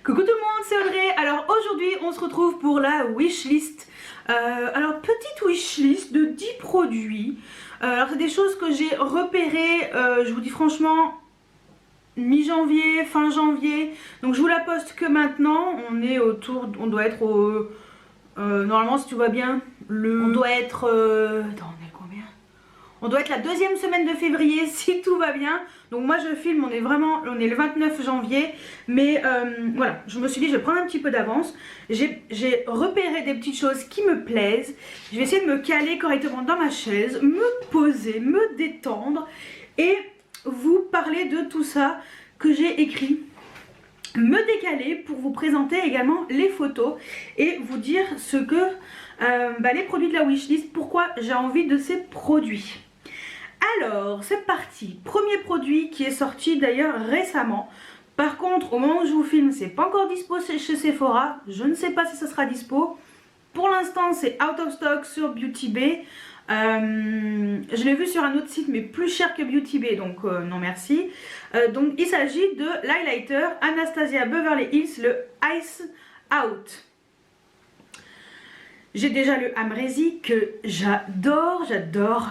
Coucou tout le monde, c'est Audrey. Alors aujourd'hui on se retrouve pour la wishlist. Alors petite wishlist de 10 produits. Alors c'est des choses que j'ai repérées, je vous dis franchement, mi-janvier, fin janvier. Donc je vous la poste que maintenant. On est autour, on doit être au... normalement si tu vois bien, on doit être... attends, on est combien? On doit être la deuxième semaine de février si tout va bien. Donc moi je filme, on est le 29 janvier. Mais voilà, je me suis dit je vais prendre un petit peu d'avance. J'ai repéré des petites choses qui me plaisent. Je vais essayer de me caler correctement dans ma chaise, me poser, me détendre et vous parler de tout ça que j'ai écrit. Me décaler pour vous présenter également les photos et vous dire ce que les produits de la wishlist, pourquoi j'ai envie de ces produits. Alors c'est parti, premier produit qui est sorti d'ailleurs récemment. Par contre au moment où je vous filme c'est pas encore dispo chez Sephora, je ne sais pas si ça sera dispo. Pour l'instant c'est out of stock sur Beauty Bay. Je l'ai vu sur un autre site mais plus cher que Beauty Bay, donc non merci. Donc il s'agit de l'highlighter Anastasia Beverly Hills, le Ice Out. J'ai déjà le Amrezy que j'adore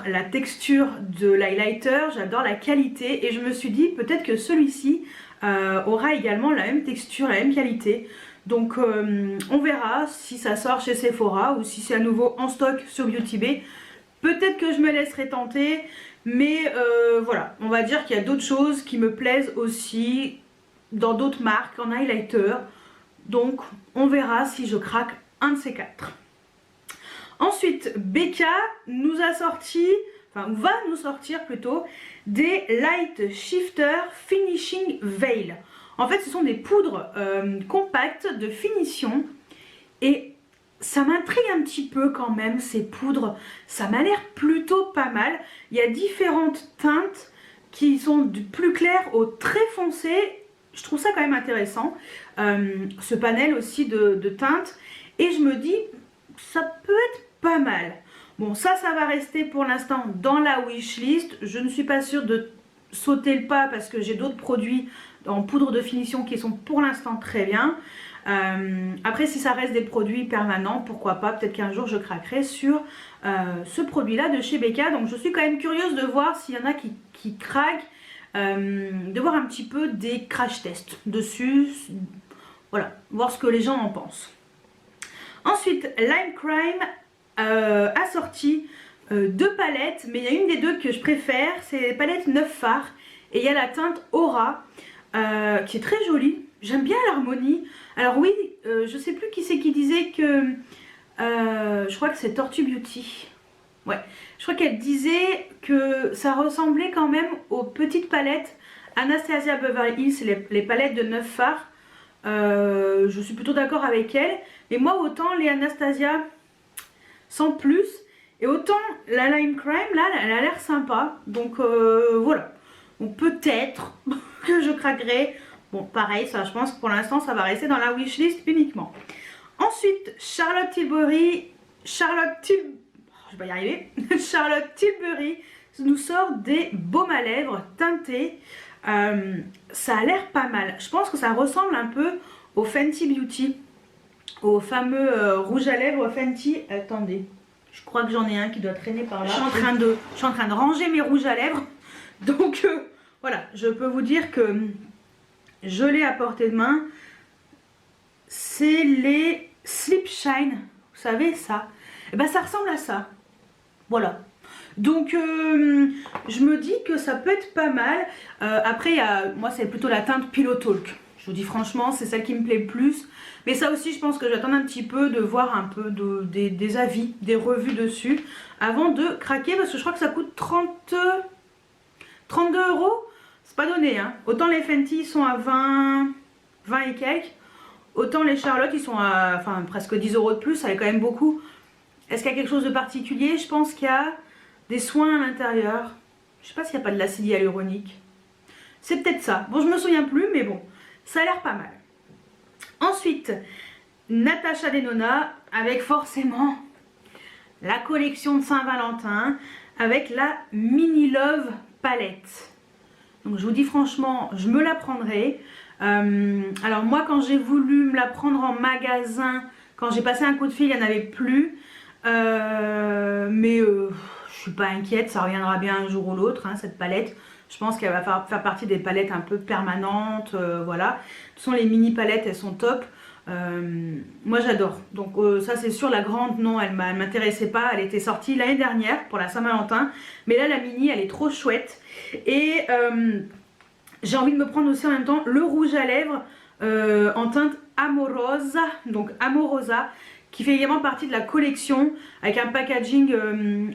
la texture de l'highlighter, j'adore la qualité et je me suis dit peut-être que celui-ci aura également la même texture, la même qualité. Donc on verra si ça sort chez Sephora ou si c'est à nouveau en stock sur Beauty Bay. Peut-être que je me laisserai tenter, mais voilà, on va dire qu'il y a d'autres choses qui me plaisent aussi dans d'autres marques en highlighter. Donc on verra si je craque un de ces quatre. Ensuite, Becca nous a sorti, enfin va nous sortir plutôt, des Light Shifter Finishing Veil. En fait ce sont des poudres compactes de finition et ça m'intrigue un petit peu quand même ces poudres, ça m'a l'air plutôt pas mal. Il y a différentes teintes qui sont du plus clair au très foncé, je trouve ça quand même intéressant. Ce panel aussi de teintes et je me dis ça peut être pas mal. Bon ça va rester pour l'instant dans la wishlist, je ne suis pas sûre de sauter le pas parce que j'ai d'autres produits en poudre de finition qui sont pour l'instant très bien. Après si ça reste des produits permanents, pourquoi pas, peut-être qu'un jour je craquerai sur ce produit là de chez Becca. Donc je suis quand même curieuse de voir s'il y en a qui craquent, de voir un petit peu des crash tests dessus, voilà, voir ce que les gens en pensent. Ensuite Lime Crime a sorti deux palettes, mais il y a une des deux que je préfère, c'est les palettes 9 fards et il y a la teinte Aura qui est très jolie, j'aime bien l'harmonie. Alors oui, je sais plus qui c'est qui disait que je crois que c'est Tortue Beauty, ouais, je crois qu'elle disait que ça ressemblait quand même aux petites palettes Anastasia Beverly Hills, les palettes de 9 fards. Je suis plutôt d'accord avec elle, mais moi autant les Anastasia sans plus, et autant la Lime Crime là elle a l'air sympa, donc voilà, donc peut-être que je craquerai. Bon pareil, ça je pense que pour l'instant ça va rester dans la wishlist uniquement. Ensuite Charlotte Tilbury nous sort des baumes à lèvres teintés. Ça a l'air pas mal, je pense que ça ressemble un peu au Fenty Beauty, au fameux rouge à lèvres Fenty. Attendez, je crois que j'en ai un qui doit traîner par là. Je suis en train de ranger mes rouges à lèvres. Donc voilà, je peux vous dire que je l'ai à portée de main. C'est les Slip Shine, vous savez ça. Et ben ça ressemble à ça. Voilà. Donc je me dis que ça peut être pas mal. Après moi c'est plutôt la teinte Pillow Talk. Je vous dis franchement c'est celle qui me plaît le plus. Mais ça aussi je pense que j'attends un petit peu de voir un peu des avis, des revues dessus avant de craquer, parce que je crois que ça coûte 32 €. C'est pas donné hein. Autant les Fenty sont à 20 et quelques, autant les Charlotte ils sont à presque 10 € de plus, ça est quand même beaucoup. Est-ce qu'il y a quelque chose de particulier? Je pense qu'il y a des soins à l'intérieur. Je sais pas s'il n'y a pas de l'acide hyaluronique. C'est peut-être ça. Bon je me souviens plus mais bon, ça a l'air pas mal. Ensuite, Natasha Denona avec forcément la collection de Saint-Valentin avec la Mini Love palette. Donc je vous dis franchement, je me la prendrai. Alors moi quand j'ai voulu me la prendre en magasin, quand j'ai passé un coup de fil, il n'y en avait plus. Mais je suis pas inquiète, ça reviendra bien un jour ou l'autre, hein, cette palette. Je pense qu'elle va faire partie des palettes un peu permanentes, voilà. De toute façon les mini palettes elles sont top. Moi j'adore, donc ça c'est sûr. La grande non, elle m'intéressait pas, elle était sortie l'année dernière pour la Saint-Valentin, mais là la mini elle est trop chouette. Et j'ai envie de me prendre aussi en même temps le rouge à lèvres en teinte Amorosa, donc Amorosa, qui fait également partie de la collection, avec un packaging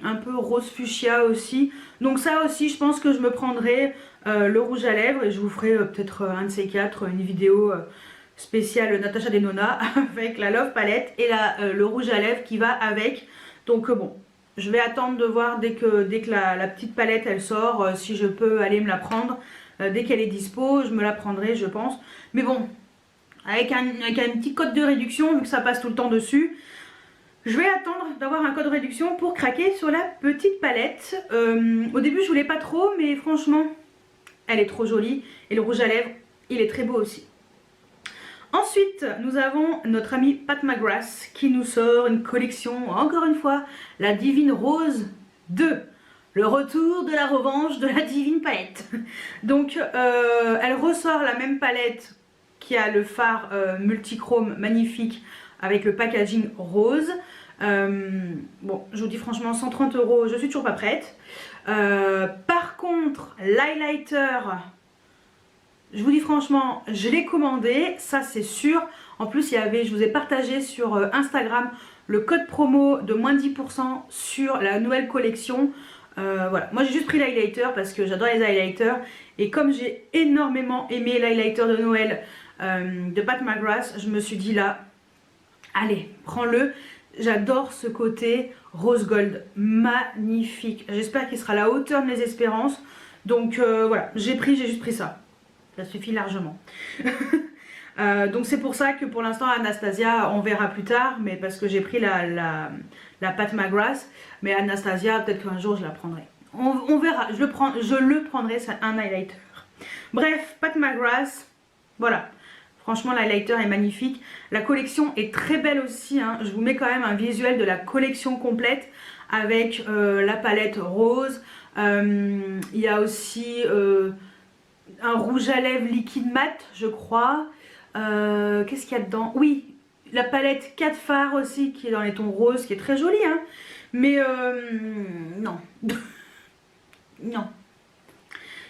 un peu rose fuchsia aussi. Donc ça aussi je pense que je me prendrai le rouge à lèvres, et je vous ferai peut-être un de ces quatre, une vidéo spéciale Natasha Denona avec la Love Palette et le rouge à lèvres qui va avec. Donc bon, je vais attendre de voir dès que la petite palette elle sort, si je peux aller me la prendre. Dès qu'elle est dispo, je me la prendrai je pense. Mais bon, avec un petit code de réduction, vu que ça passe tout le temps dessus, je vais attendre d'avoir un code de réduction pour craquer sur la petite palette. Au début je voulais pas trop, mais franchement elle est trop jolie. Et le rouge à lèvres, il est très beau aussi. Ensuite, nous avons notre ami Pat McGrath qui nous sort une collection, encore une fois, la Divine Rose 2. Le retour de la revanche de la Divine Palette. Donc, elle ressort la même palette qui a le fard multichrome magnifique avec le packaging rose. Bon, je vous dis franchement, 130 €, je suis toujours pas prête. Par contre, l'highlighter... Je vous dis franchement, je l'ai commandé, ça c'est sûr. En plus, je vous ai partagé sur Instagram le code promo de moins 10% sur la nouvelle collection. Voilà, moi j'ai juste pris l'highlighter parce que j'adore les highlighters. Et comme j'ai énormément aimé l'highlighter de Noël de Pat McGrath, je me suis dit là, allez, prends-le. J'adore ce côté rose gold, magnifique. J'espère qu'il sera à la hauteur de mes espérances. Donc voilà, j'ai juste pris ça. Ça suffit largement. Donc c'est pour ça que pour l'instant Anastasia on verra plus tard, mais parce que j'ai pris la Pat McGrath. Mais Anastasia peut-être qu'un jour je la prendrai. On verra, je le prendrai, c'est un highlighter. Bref, Pat McGrath, voilà. Franchement l'highlighter est magnifique. La collection est très belle aussi, hein. Je vous mets quand même un visuel de la collection complète avec la palette rose. Il y a aussi... un rouge à lèvres liquide mat, je crois. Qu'est-ce qu'il y a dedans? Oui, la palette 4 fards aussi, qui est dans les tons roses, qui est très jolie, hein. Mais non. Non.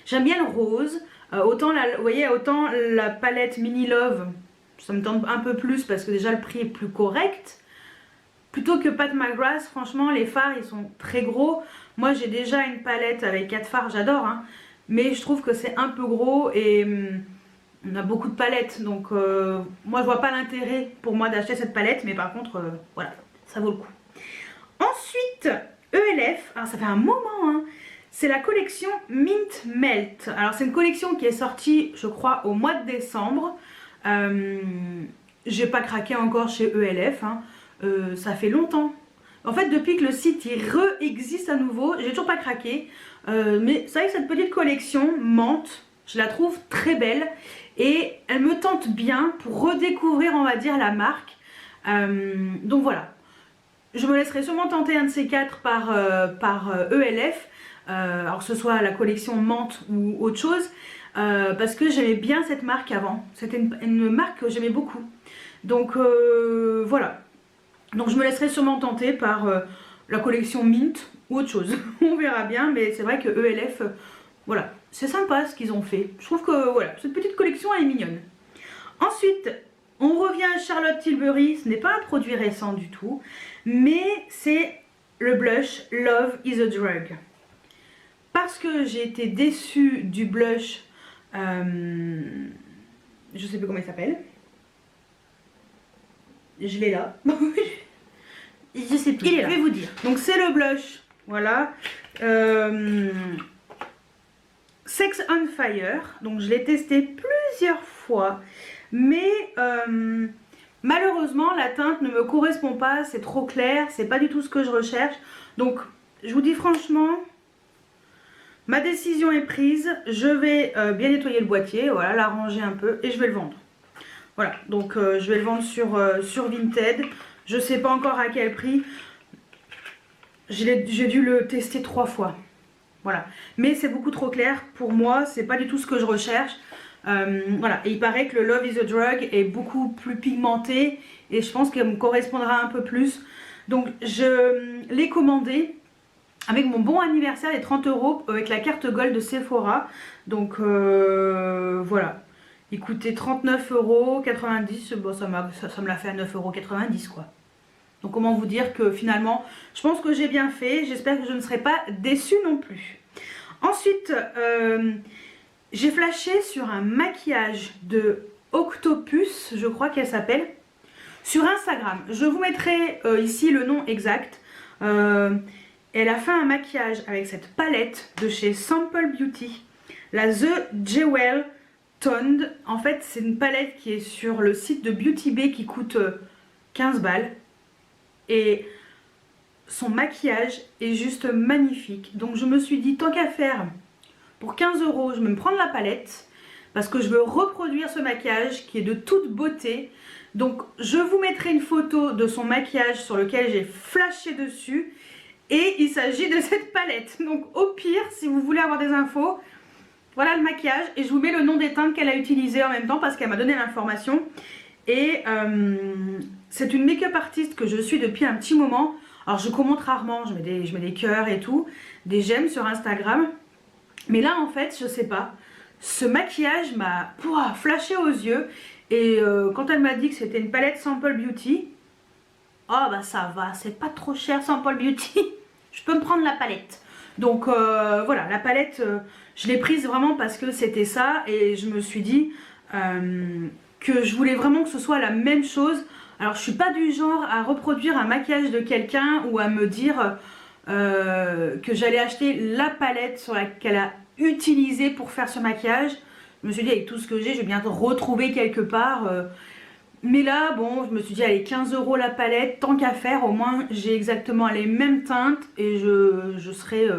J'aime bien le rose. Autant vous voyez, autant la palette Mini Love, ça me tente un peu plus parce que déjà le prix est plus correct. Plutôt que Pat McGrath, franchement, les fards, ils sont très gros. Moi, j'ai déjà une palette avec 4 fards, j'adore, hein. Mais je trouve que c'est un peu gros et on a beaucoup de palettes. Donc moi je vois pas l'intérêt pour moi d'acheter cette palette. Mais par contre voilà, ça vaut le coup. Ensuite ELF, alors ça fait un moment hein, c'est la collection Mint Melt. Alors c'est une collection qui est sortie je crois au mois de décembre. J'ai pas craqué encore chez ELF hein. Ça fait longtemps. En fait depuis que le site il re-existe à nouveau, j'ai toujours pas craqué. Mais c'est vrai que cette petite collection menthe, je la trouve très belle et elle me tente bien pour redécouvrir on va dire la marque. Donc voilà, je me laisserai sûrement tenter un de ces quatre par ELF, alors que ce soit la collection menthe ou autre chose, parce que j'aimais bien cette marque avant, c'était une marque que j'aimais beaucoup. Donc voilà, donc je me laisserai sûrement tenter par la collection Mint ou autre chose. On verra bien, mais c'est vrai que ELF, voilà, c'est sympa ce qu'ils ont fait. Je trouve que voilà, cette petite collection elle est mignonne. Ensuite, on revient à Charlotte Tilbury. Ce n'est pas un produit récent du tout, mais c'est le blush Love is a Drug. Parce que j'ai été déçue du blush, je sais plus comment il s'appelle. Je l'ai là. Je sais plus, je vais vous dire. Donc c'est le blush, voilà. Sex on Fire. Donc je l'ai testé plusieurs fois. Mais malheureusement la teinte ne me correspond pas. C'est trop clair, c'est pas du tout ce que je recherche. Donc je vous dis franchement, Ma décision est prise, je vais bien nettoyer le boîtier, voilà, l'arranger un peu et je vais le vendre. Voilà, donc je vais le vendre sur Vinted. Je ne sais pas encore à quel prix. J'ai dû le tester 3 fois. Voilà, mais c'est beaucoup trop clair pour moi, c'est pas du tout ce que je recherche. Voilà, et il paraît que le Love is a Drug est beaucoup plus pigmenté et je pense qu'elle me correspondra un peu plus. Donc je l'ai commandé avec mon bon anniversaire des 30 € avec la carte Gold de Sephora. Donc voilà, il coûtait 39,90 €. Bon, ça me l'a fait à 9,90 € quoi. Donc comment vous dire que finalement, je pense que j'ai bien fait. J'espère que je ne serai pas déçue non plus. Ensuite, j'ai flashé sur un maquillage de Octopus, je crois qu'elle s'appelle, sur Instagram. Je vous mettrai ici le nom exact. Elle a fait un maquillage avec cette palette de chez Sample Beauty, la The Jewel Toned. En fait, c'est une palette qui est sur le site de Beauty Bay qui coûte 15 balles. Et son maquillage est juste magnifique. Donc je me suis dit, tant qu'à faire, pour 15 €, je vais me prendre la palette. Parce que je veux reproduire ce maquillage qui est de toute beauté. Donc je vous mettrai une photo de son maquillage sur lequel j'ai flashé dessus. Et il s'agit de cette palette. Donc au pire, si vous voulez avoir des infos, voilà le maquillage. Et je vous mets le nom des teintes qu'elle a utilisé en même temps parce qu'elle m'a donné l'information. Et c'est une make-up artiste que je suis depuis un petit moment. Alors je commente rarement, je mets des cœurs et tout, des j'aime sur Instagram. Mais là en fait, je sais pas, ce maquillage m'a flashé aux yeux. Et quand elle m'a dit que c'était une palette Sample Beauty, oh bah ça va, c'est pas trop cher Sample Beauty. Je peux me prendre la palette. Donc voilà, la palette, je l'ai prise vraiment parce que c'était ça. Et je me suis dit que je voulais vraiment que ce soit la même chose. Alors je suis pas du genre à reproduire un maquillage de quelqu'un ou à me dire que j'allais acheter la palette sur laquelle elle a utilisé pour faire ce maquillage. Je me suis dit avec tout ce que j'ai, je vais bien retrouver quelque part. Mais là, bon, je me suis dit, allez, 15 € la palette, tant qu'à faire, au moins j'ai exactement les mêmes teintes et je serai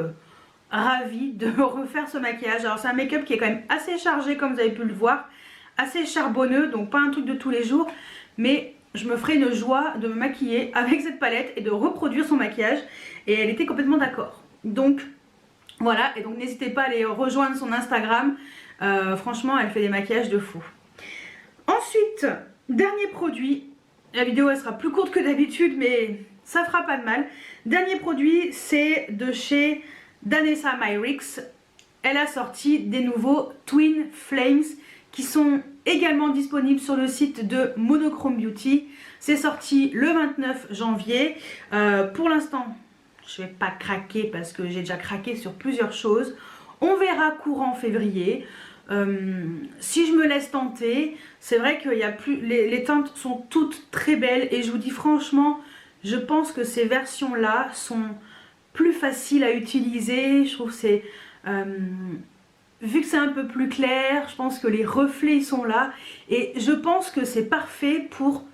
ravie de refaire ce maquillage. Alors c'est un make-up qui est quand même assez chargé comme vous avez pu le voir, assez charbonneux, donc pas un truc de tous les jours, mais je me ferai une joie de me maquiller avec cette palette et de reproduire son maquillage et elle était complètement d'accord. Donc voilà, et donc n'hésitez pas à aller rejoindre son Instagram, franchement elle fait des maquillages de fou. Ensuite, dernier produit, la vidéo elle sera plus courte que d'habitude mais ça fera pas de mal. Dernier produit, c'est de chez Danessa Myricks. Elle a sorti des nouveaux Twin Flames qui sont également disponibles sur le site de Monochrome Beauty. C'est sorti le 29 janvier. Pour l'instant, je ne vais pas craquer parce que j'ai déjà craqué sur plusieurs choses. On verra courant février. Si je me laisse tenter, c'est vrai que les teintes sont toutes très belles et je vous dis franchement, je pense que ces versions-là sont plus faciles à utiliser. Je trouve que c'est... vu que c'est un peu plus clair, je pense que les reflets ils sont là. Et je pense que c'est parfait pour,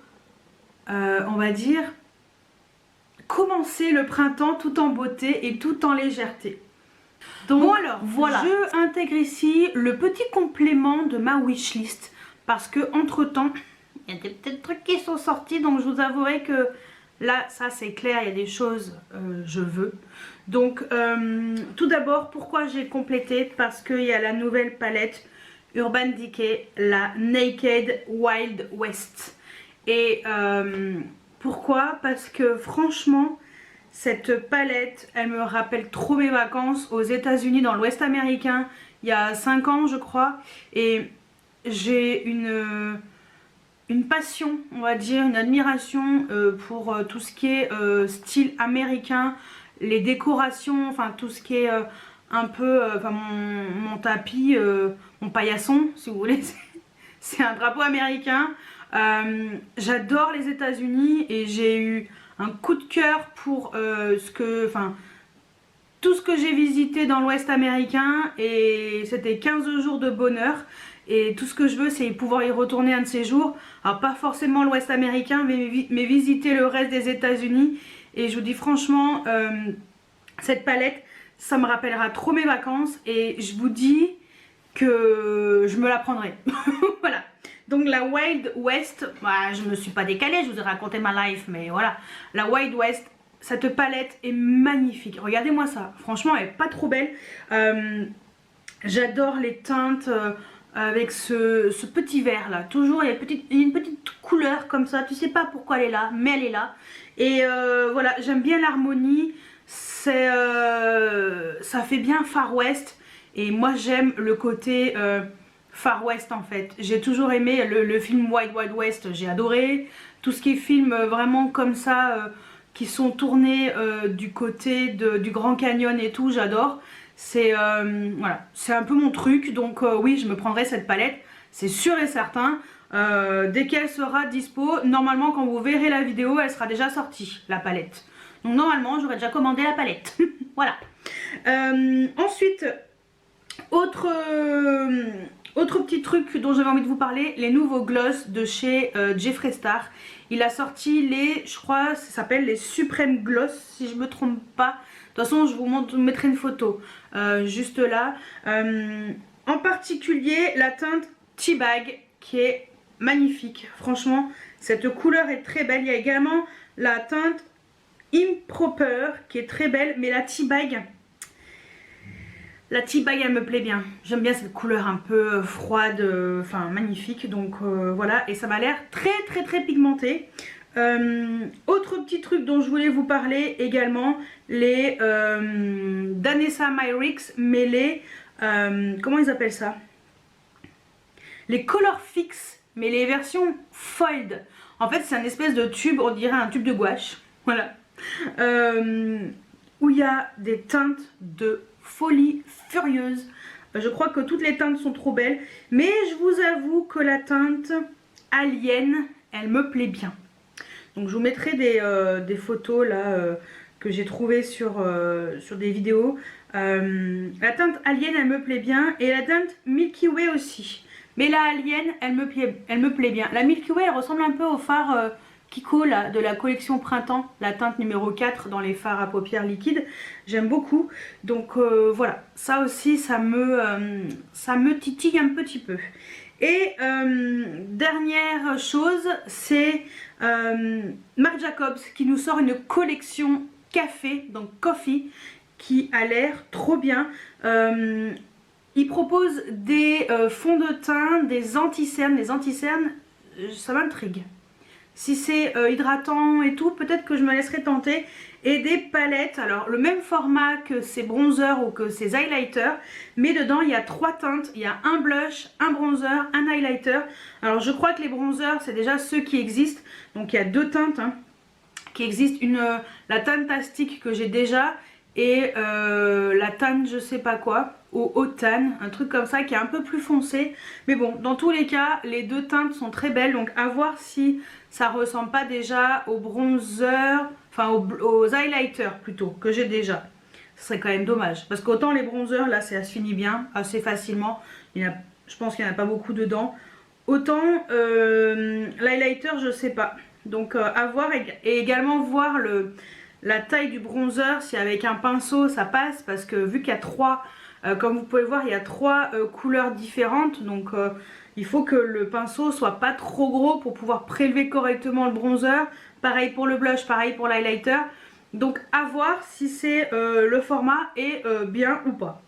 on va dire, commencer le printemps tout en beauté et tout en légèreté. Donc bon alors, voilà, je intègre ici le petit complément de ma wishlist. Parce que entre temps, il y a des petits trucs qui sont sortis. Donc je vous avouerai que là, ça c'est clair, il y a des choses je veux. Donc tout d'abord, pourquoi j'ai complété? Parce qu'il y a la nouvelle palette Urban Decay, la Naked Wild West. Et pourquoi? Parce que franchement, cette palette, elle me rappelle trop mes vacances aux États-Unis, dans l'Ouest américain, il y a 5 ans je crois. Et j'ai une passion, on va dire, une admiration pour tout ce qui est style américain, les décorations, enfin tout ce qui est un peu, enfin mon tapis, mon paillasson si vous voulez, c'est un drapeau américain. J'adore les États-Unis et j'ai eu un coup de cœur pour tout ce que j'ai visité dans l'Ouest américain et c'était 15 jours de bonheur. Et tout ce que je veux, c'est pouvoir y retourner un de ces jours. Alors pas forcément l'Ouest américain, mais visiter le reste des États-Unis. Et je vous dis franchement, cette palette, ça me rappellera trop mes vacances et je vous dis que je me la prendrai. Voilà. Donc la Wild West, bah, je me suis pas décalée, je vous ai raconté ma life, mais voilà. La Wild West, cette palette est magnifique. Regardez-moi ça, franchement elle est pas trop belle. J'adore les teintes avec ce petit vert là. Toujours il y a une petite couleur comme ça, tu sais pas pourquoi elle est là, mais elle est là. Et voilà, j'aime bien l'harmonie, ça fait bien Far West. Et moi j'aime le côté Far West en fait. J'ai toujours aimé le film Wild Wild West, j'ai adoré. Tout ce qui est film vraiment comme ça, qui sont tournés du côté du Grand Canyon et tout, j'adore. C'est voilà, c'est un peu mon truc, donc oui, je me prendrai cette palette, c'est sûr et certain. Dès qu'elle sera dispo, normalement quand vous verrez la vidéo, elle sera déjà sortie, la palette. Donc normalement, j'aurais déjà commandé la palette. Voilà. Ensuite, autre petit truc dont j'avais envie de vous parler, les nouveaux gloss de chez Jeffree Star. Il a sorti les, je crois, ça s'appelle les Supreme Gloss, si je me trompe pas. De toute façon, je vous mettrai une photo juste là. En particulier, la teinte Teabag qui est magnifique. Franchement, cette couleur est très belle. Il y a également la teinte Improper qui est très belle, mais la Teabag, elle me plaît bien. J'aime bien cette couleur un peu froide, enfin magnifique. Donc voilà, et ça m'a l'air très pigmenté. Autre petit truc dont je voulais vous parler également, les Danessa Myrix, mais les comment ils appellent ça, les Color Fix, mais les versions fold. En fait c'est un espèce de tube, on dirait un tube de gouache, voilà, où il y a des teintes de folie furieuse. Je crois que toutes les teintes sont trop belles, mais je vous avoue que la teinte Alien, elle me plaît bien. Donc je vous mettrai des photos là que j'ai trouvées sur des vidéos. La teinte Alien, elle me plaît bien, et la teinte Milky Way aussi. Mais la Alien, elle me plaît bien. La Milky Way, elle ressemble un peu au fard Kiko là, de la collection Printemps, la teinte numéro 4 dans les fards à paupières liquides. J'aime beaucoup. Donc voilà, ça aussi, ça me titille un petit peu. Et dernière chose, c'est Marc Jacobs qui nous sort une collection café, donc coffee, qui a l'air trop bien. Il propose des fonds de teint, des anti-cernes. Les anti-cernes, ça m'intrigue. Si c'est hydratant et tout, peut-être que je me laisserai tenter. Et des palettes, alors le même format que ces bronzers ou que ces highlighters, mais dedans il y a 3 teintes. Il y a un blush, un bronzer, un highlighter. Alors je crois que les bronzers c'est déjà ceux qui existent. Donc il y a 2 teintes qui existent. La teinte Tastic que j'ai déjà, et la teinte je sais pas quoi, au Hautane, un truc comme ça qui est un peu plus foncé. Mais bon, dans tous les cas, les 2 teintes sont très belles. Donc à voir si ça ressemble pas déjà aux bronzers, enfin aux highlighters plutôt, que j'ai déjà. Ce serait quand même dommage. Parce qu'autant les bronzers, là, ça se finit bien, assez facilement. Je pense qu'il n'y en a pas beaucoup dedans. Autant l'highlighter, je sais pas. Donc à voir, et également voir la taille du bronzer, si avec un pinceau ça passe. Parce que vu qu'il y a 3, comme vous pouvez voir, il y a 3 couleurs différentes. Donc il faut que le pinceau soit pas trop gros pour pouvoir prélever correctement le bronzer. Pareil pour le blush, pareil pour l'highlighter. Donc à voir si c'est le format est bien ou pas.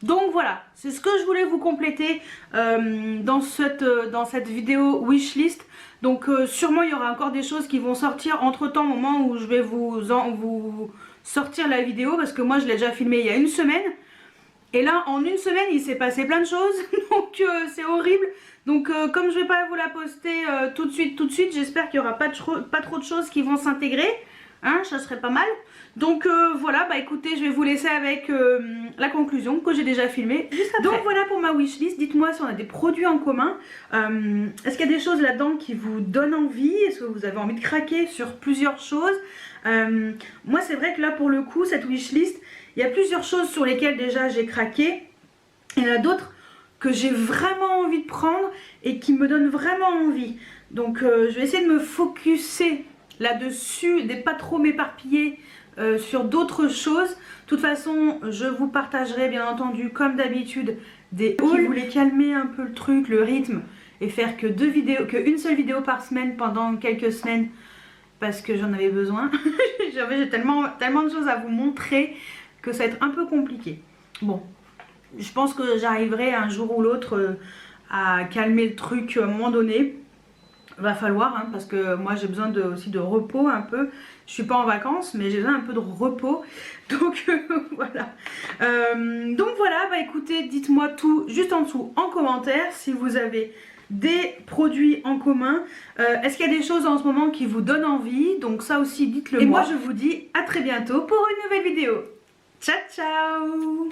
Donc voilà, c'est ce que je voulais vous compléter dans cette vidéo wishlist. Donc sûrement il y aura encore des choses qui vont sortir entre temps, au moment où je vais vous sortir la vidéo. Parce que moi je l'ai déjà filmé il y a une semaine. Et là en une semaine il s'est passé plein de choses. Donc c'est horrible. Donc comme je vais pas vous la poster tout de suite, j'espère qu'il n'y aura pas trop de choses qui vont s'intégrer. Hein, ça serait pas mal. Donc voilà, bah écoutez, je vais vous laisser avec la conclusion que j'ai déjà filmée juste après. Donc voilà pour ma wishlist. Dites-moi si on a des produits en commun. Est-ce qu'il y a des choses là-dedans qui vous donnent envie? Est-ce que vous avez envie de craquer sur plusieurs choses? Moi c'est vrai que là pour le coup, cette wishlist, il y a plusieurs choses sur lesquelles déjà j'ai craqué. Il y en a d'autres que j'ai vraiment envie de prendre et qui me donnent vraiment envie. Donc je vais essayer de me focuser là-dessus, de pas trop m'éparpiller sur d'autres choses. De toute façon, je vous partagerai bien entendu comme d'habitude des hauls. Si vous voulez calmer un peu le truc, le rythme et faire que une seule vidéo par semaine pendant quelques semaines parce que j'en avais besoin. J'ai tellement de choses à vous montrer que ça va être un peu compliqué. Bon, je pense que j'arriverai un jour ou l'autre à calmer le truc à un moment donné. Va falloir, hein, parce que moi j'ai besoin aussi de repos un peu. Je suis pas en vacances, mais j'ai besoin un peu de repos. Donc voilà. Donc voilà, bah écoutez, dites-moi tout juste en dessous en commentaire si vous avez des produits en commun. Est-ce qu'il y a des choses en ce moment qui vous donnent envie? Donc ça aussi, dites-le moi. Et moi je vous dis à très bientôt pour une nouvelle vidéo. Ciao ciao!